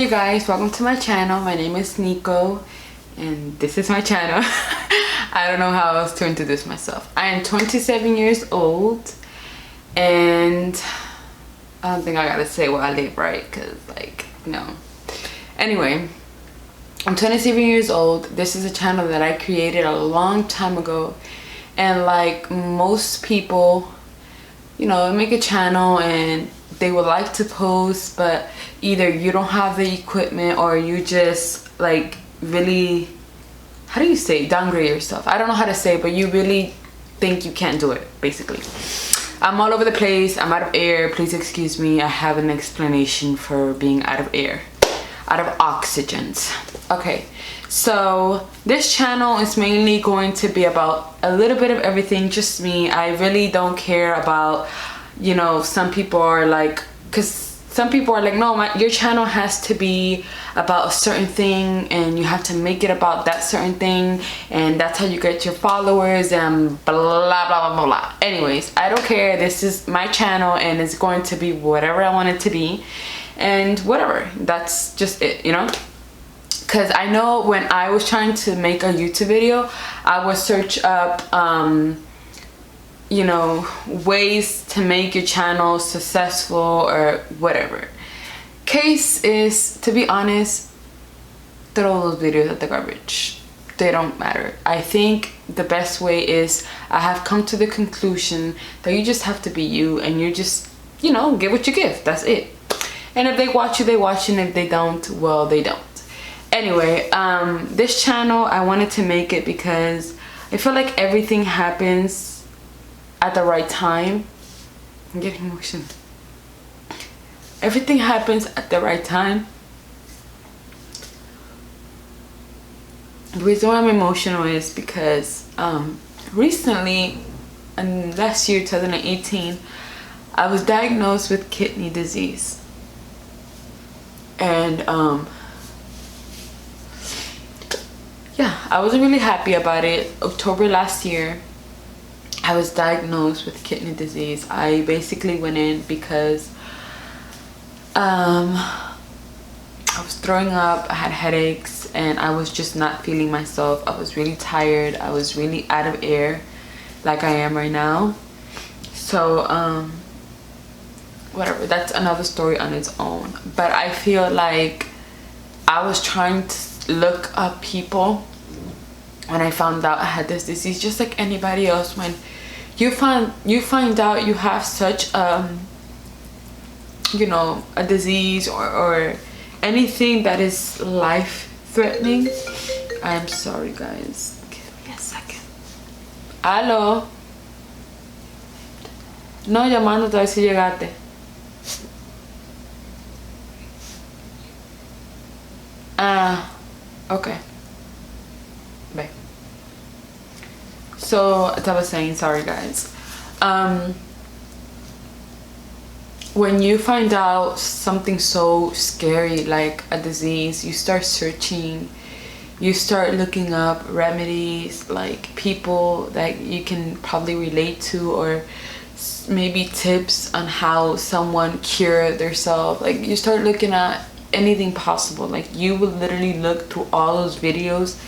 Hey guys, welcome to my channel. My name is Nico and this is my channel. I don't know how else to introduce myself. I am 27 years old and I don't think I gotta say where I live, right? Because no. Anyway, I'm 27 years old. This is a channel that I created a long time ago, and like most people, make a channel and they would like to post, but either you don't have the equipment or you just like really, how do you say, downgrade yourself. I don't know how to say it, but you really think you can't do it, basically. I'm all over the place. I'm out of air. Please excuse me. I have an explanation for being out of air, out of oxygens. Okay, so this channel is mainly going to be about a little bit of everything, just me. I really don't care about, some people are like, because some people are like, no, your channel has to be about a certain thing and you have to make it about that certain thing and that's how you get your followers and blah blah blah blah blah. Anyways, I don't care. This is my channel and it's going to be whatever I want it to be, and whatever, that's just it, because I know when I was trying to make a YouTube video, I would search up ways to make your channel successful or whatever. Case is, to be honest, throw those videos at the garbage. They don't matter. I think the best way is, I have come to the conclusion that you just have to be you and you just, get what you give. That's it. And if they watch you, they watch, and if they don't, well, they don't. Anyway, this channel, I wanted to make it because I feel like everything happens at the right time. I'm getting emotional. Everything happens at the right time. The reason why I'm emotional is because recently, in last year, 2018, I was diagnosed with kidney disease. And yeah, I wasn't really happy about it. October last year, I was diagnosed with kidney disease. I basically went in because I was throwing up, I had headaches, and I was just not feeling myself. I was really tired. I was really out of air, like I am right now. So whatever, that's another story on its own. But I feel like I was trying to look up people when I found out I had this disease, just like anybody else. When you find out you have such a disease or anything that is life-threatening. I'm sorry guys, give me a second. Aló. No, llamándote a ver si llegaste. Ah, okay. Bye. So, as I was saying, sorry guys. When you find out something so scary like a disease, you start searching, you start looking up remedies, like people that you can probably relate to, or maybe tips on how someone cured themselves. Like, you start looking at anything possible. Like, you will literally look through all those videos,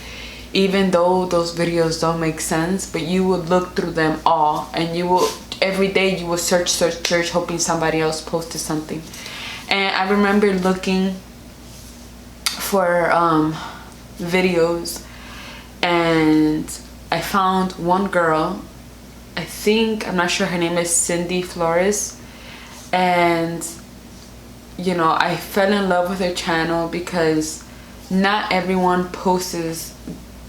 even though those videos don't make sense, but you will look through them all, and you will, every day you will search, hoping somebody else posted something. And I remember looking for videos, and I found one girl, I'm not sure, her name is Flores, and I fell in love with her channel because not everyone posts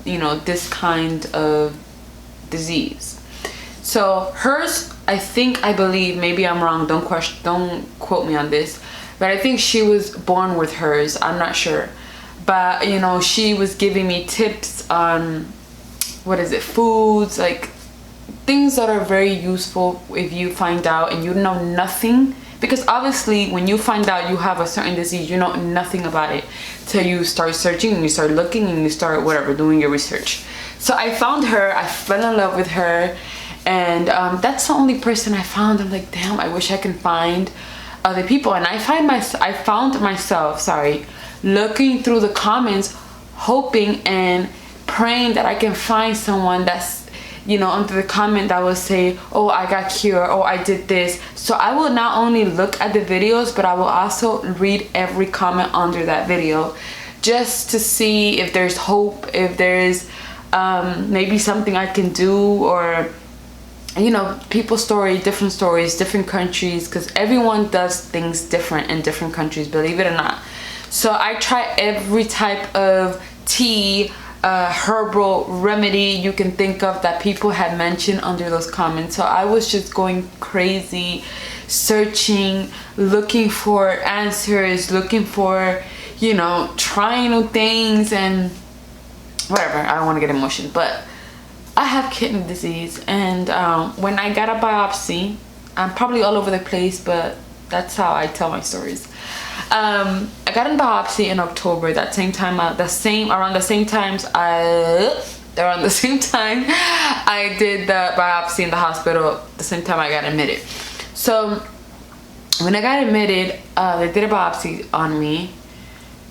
this kind of disease. So hers, I believe, maybe I'm wrong, don't quote me on this, but I think she was born with hers. I'm not sure, but she was giving me tips on foods, like things that are very useful if you find out and you know nothing. Because obviously when you find out you have a certain disease, you know nothing about it till you start searching and you start looking and you start doing your research. So I found her, I fell in love with her, and that's the only person I found. I'm like, damn, I wish I can find other people. And I found myself looking through the comments, hoping and praying that I can find someone that's, you know, under the comment that will say, oh, I got cured, oh, I did this. So I will not only look at the videos, but I will also read every comment under that video, just to see if there's hope, if there's maybe something I can do, or, you know, people's stories, different countries, because everyone does things different in different countries, believe it or not. So I try every type of tea, herbal remedy you can think of that people had mentioned under those comments. So I was just going crazy, searching, looking for answers, looking for, you know, trying new things and whatever. I don't want to get emotional, but I have kidney disease, and when I got a biopsy, I'm probably all over the place, but that's how I tell my stories. I got a biopsy in October. That same time, around the same time I did the biopsy in the hospital. The same time I got admitted. So when I got admitted, they did a biopsy on me,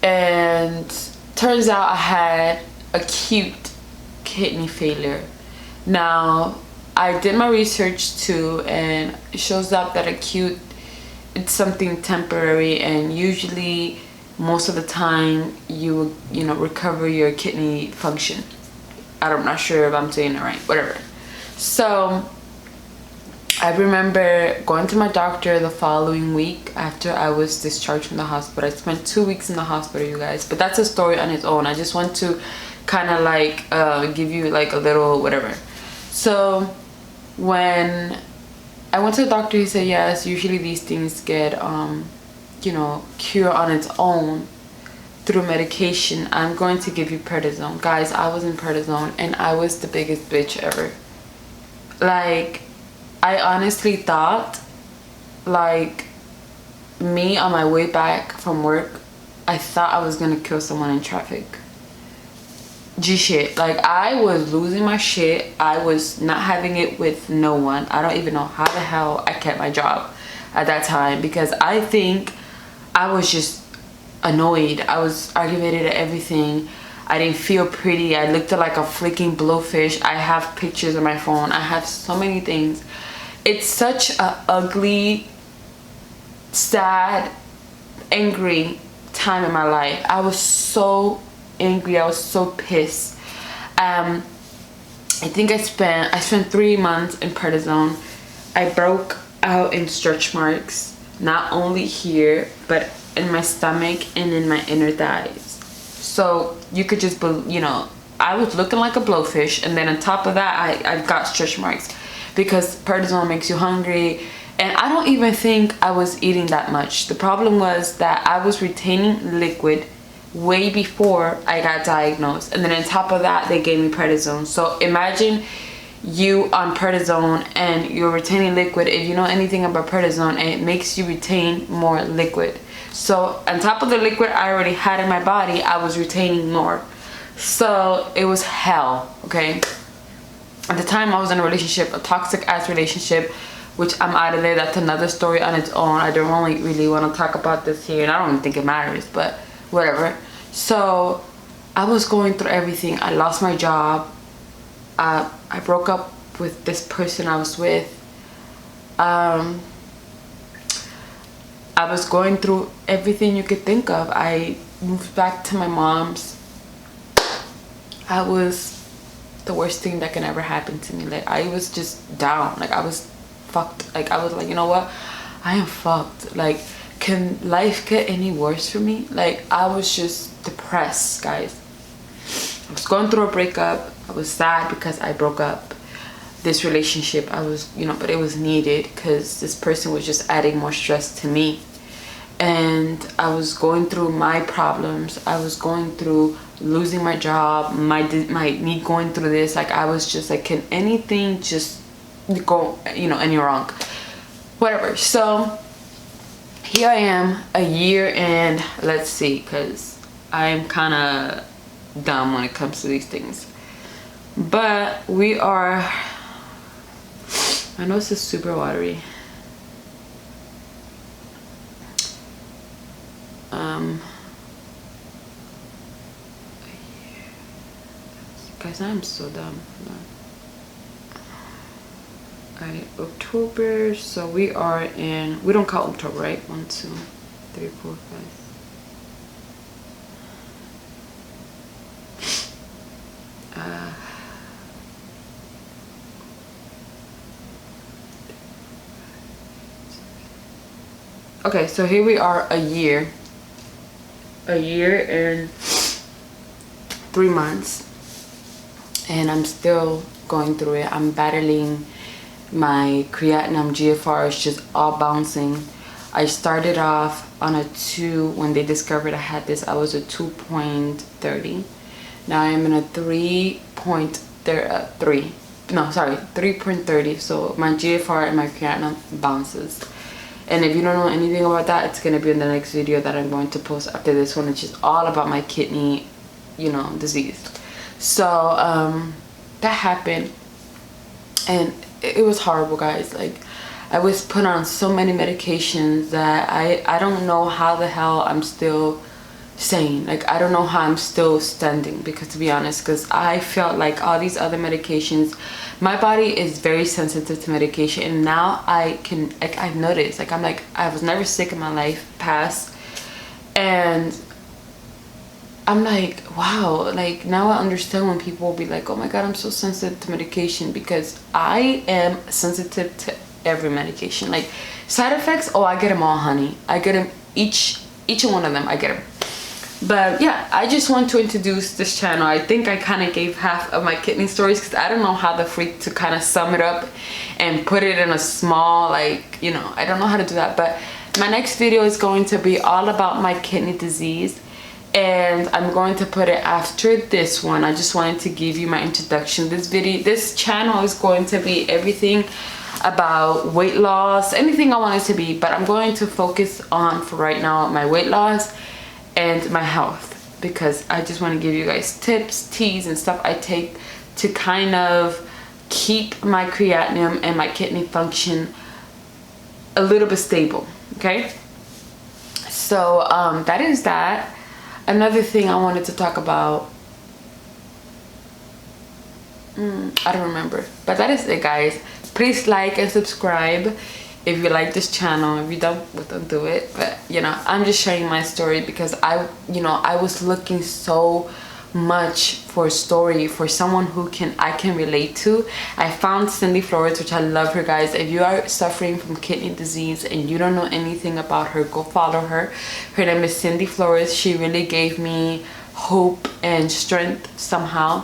and turns out I had acute kidney failure. Now, I did my research too, and it shows up that acute, it's something temporary, and usually most of the time you know, recover your kidney function. I'm not sure if I'm saying it right, whatever. So I remember going to my doctor the following week after I was discharged from the hospital. I spent 2 weeks in the hospital, you guys, but that's a story on its own. I just want to kind of like give you like a little whatever. So when I went to the doctor, he said, yes, usually these things get you know, cure on its own through medication. I'm going to give you prednisone. Guys, I was in prednisone, and I was the biggest bitch ever. Like, I honestly thought, like, me on my way back from work, I thought I was gonna kill someone in traffic. G shit. Like, I was losing my shit. I was not having it with no one. I don't even know how the hell I kept my job at that time, because I think I was just annoyed. I was aggravated at everything. I didn't feel pretty. I looked like a freaking blowfish. I have pictures on my phone. I have so many things. It's such a ugly, sad, angry time in my life. I was so angry. I was so pissed. I think I spent 3 months in prednisone. I broke out in stretch marks, not only here but in my stomach and in my inner thighs. So you could just, you know, I was looking like a blowfish, and then on top of that I got stretch marks because prednisone makes you hungry. And I don't even think I was eating that much. The problem was that I was retaining liquid way before I got diagnosed, and then on top of that they gave me prednisone. So imagine you on prednisone and you're retaining liquid. If you know anything about prednisone, it makes you retain more liquid. So on top of the liquid I already had in my body, I was retaining more. So it was hell, okay? At the time I was in a relationship, a toxic ass relationship, which I'm out of there. That's another story on its own. I don't really want to talk about this here, and I don't even think it matters, but whatever. So I was going through everything. I lost my job. I broke up with this person I was with. I was going through everything you could think of. I moved back to my mom's. I was the worst thing that can ever happen to me. Like, I was just down. Like, I was fucked. Like, I was like, you know what? I am fucked. Like, can life get any worse for me? Like, I was just depressed, guys. I was going through a breakup. I was sad because I broke up this relationship. I was, you know, but it was needed because this person was just adding more stress to me. And I was going through my problems. I was going through losing my job, me going through this. Like, I was just like, can anything just go, you know, any wrong? Whatever. So here I am, a year in. Let's see, because I'm kind of dumb when it comes to these things. But we are, I know this is super watery. Guys, I'm so dumb. Alright, October. So we are in, we don't count October, right? 1, 2, 3, 4, 5. Okay, so here we are, a year and 3 months, and I'm still going through it. I'm battling my creatinine. GFR is just all bouncing. I started off on a 2 when they discovered I had this. I was a 2.30. Now I'm in a 3.30. So my GFR and my creatinine bounces. And if you don't know anything about that, it's going to be in the next video that I'm going to post after this one. It's just all about my kidney, disease. So that happened, and it was horrible, guys. Like, I was put on so many medications that I don't know how the hell I'm still sane. Like, I don't know how I'm still standing, because to be honest, because I felt like all these other medications, my body is very sensitive to medication, and now I've noticed, like, I was never sick in my life past, and I'm like, wow, like, now I understand when people will be like, oh my god, I'm so sensitive to medication, because I am sensitive to every medication. Like, side effects, oh, I get them all, honey. I get them, each one of them, I get them. But yeah, I just want to introduce this channel. I think I kind of gave half of my kidney stories, because I don't know how the freak to kind of sum it up and put it in a small, like, I don't know how to do that. But my next video is going to be all about my kidney disease, and I'm going to put it after this one. I just wanted to give you my introduction. This channel is going to be everything about weight loss, anything I want it to be, but I'm going to focus on, for right now, my weight loss and my health, because I just want to give you guys tips, teas, and stuff I take to kind of keep my creatinine and my kidney function a little bit stable. Okay, so that is that. Another thing I wanted to talk about, I don't remember, but that is it, guys. Please like and subscribe if you like this channel. If you don't, well, don't do it. But I'm just sharing my story, because I was looking so much for a story, for someone who I can relate to. I found Cindy Flores, which I love her, guys. If you are suffering from kidney disease and you don't know anything about her, go follow her. Her name is Cindy Flores. She really gave me hope and strength somehow,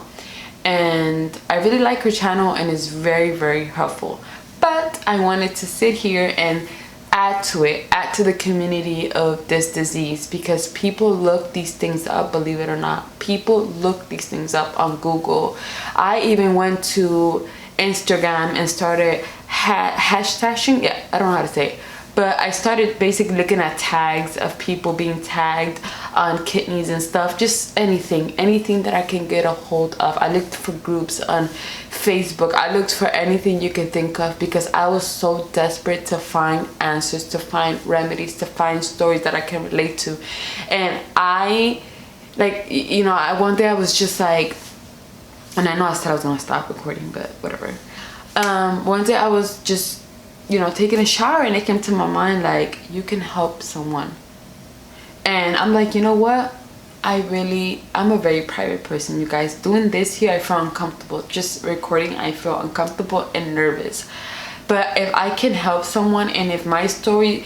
and I really like her channel, and it's very, very helpful. But I wanted to sit here and add to the community of this disease, because people look these things up, believe it or not. People look these things up on Google. I even went to Instagram and started hashtagging. Yeah, I don't know how to say it, but I started basically looking at tags of people being tagged on kidneys and stuff. Just anything that I can get a hold of. I looked for groups on Facebook. I looked for anything you can think of, because I was so desperate to find answers, to find remedies, to find stories that I can relate to. And I, like, one day I was just like, and I know I said I was gonna stop recording, but whatever. One day I was just taking a shower, and it came to my mind, like, you can help someone. And I'm like, you know what, I'm a very private person, you guys. Doing this here, I feel uncomfortable. Just recording, I feel uncomfortable and nervous. But if I can help someone, and if my story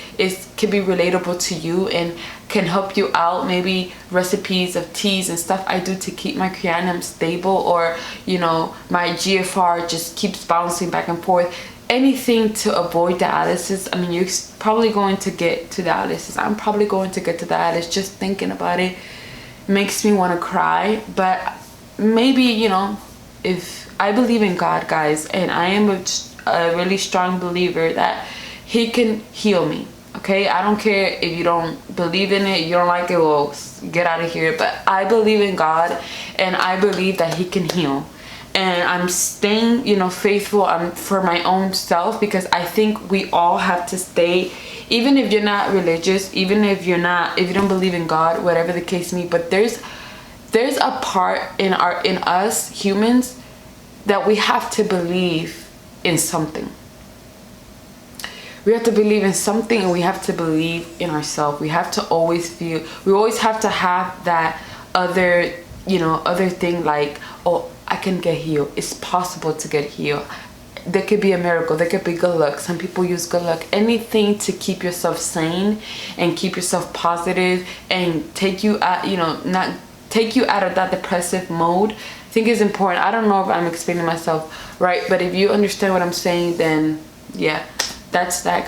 can be relatable to you and can help you out, maybe recipes of teas and stuff I do to keep my creatinine stable, or my GFR just keeps bouncing back and forth, anything to avoid dialysis. I mean, you're probably going to get to dialysis. I'm probably going to get to dialysis. Just thinking about it makes me want to cry. But maybe, if I believe in God, guys, and I am a really strong believer that he can heal me. Okay, I don't care if you don't believe in it, you don't like it, well, get out of here. But I believe in God, and I believe that he can heal. And I'm staying, faithful for my own self, because I think we all have to stay, even if you're not religious, even if you don't believe in God, whatever the case may be. But there's there's a part in us humans that we have to believe in something. We have to believe in something, and we have to believe in ourselves. We have to always feel, we always have to have that other, you know, other thing, like, oh, I can get healed. It's possible to get healed. There could be a miracle. There could be good luck. Some people use good luck. Anything to keep yourself sane and keep yourself positive and take you out, you know, not take you out of that depressive mode, I think is important. I don't know if I'm explaining myself right, but if you understand what I'm saying, then yeah, that's that.